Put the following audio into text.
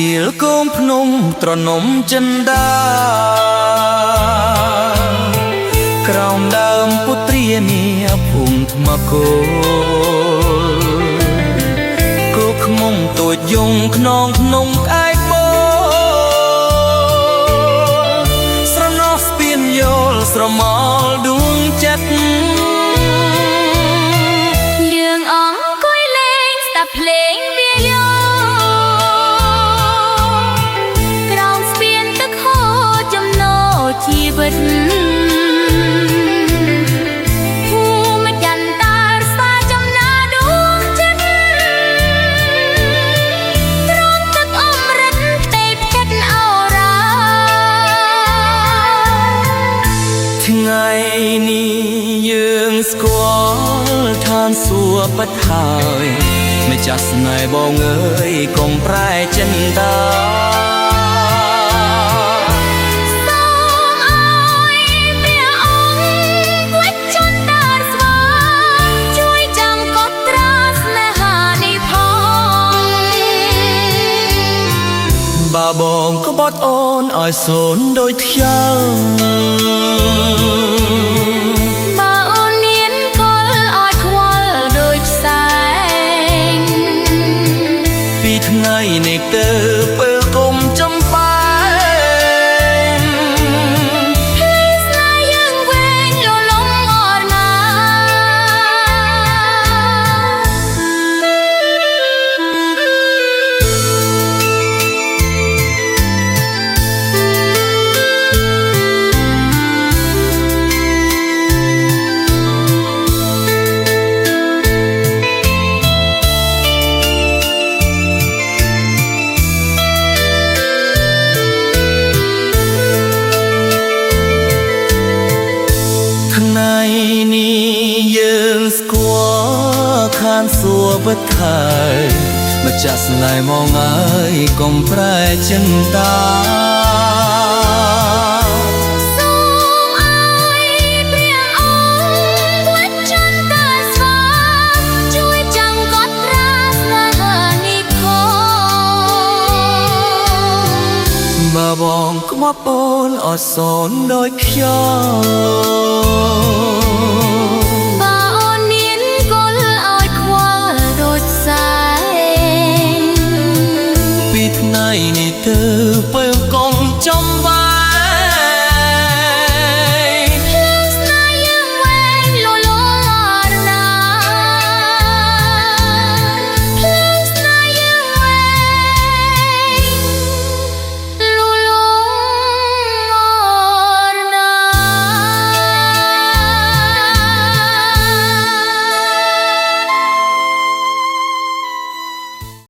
ៀលកូនភ្នំត្រនំចិនដាក្រោមដើមពុទ្រាមាភូមិថ្មគោគោខ្មុំតូចយងខ្នងភ្នំក្អែកបោស្រណោះស្ពានយល់ស្រមោលដួងចិត្តយើងអង្គុយលេងស្ដាប់ភ្លេងវាយោក្រោមស្ពានទឹកហូរចំណូលជីវិតថ្ងៃនេះយើងស្គាល់ឋានសួគ៌បាត់ហើយម្ចាស់ស្នេហ៍បងអើយកុំប្រែចិនតាសូមឲ្យព្រះអង្គវិជ្ជតាស្វាជួយចាំកត់ត្រាស្នេហានេះផងបើបងក្បត់អូនឲ្យសូនដូចខ្យល់បើអូនមានគល់ឲ្យខ្វល់ដូចផ្សែងពីថ្ងៃនេះទៅពេលគុំចំបែភ្លេងស្នេហ៍យើងវែងលលំអរណាថ្ងៃនេះយើងស្គាល់ខានសួគ៌បាត់ហើយម្ចាស់ស្នេហ៍មកហើយកុំប្រែចិនតាសូមឲ្យព្រះអង្គវិជ្ជតាស្វាជួយចាំកត់ត្រាស្នេហានេះផងបើបងក្បត់អូនអត់សូនដូចខ្យល់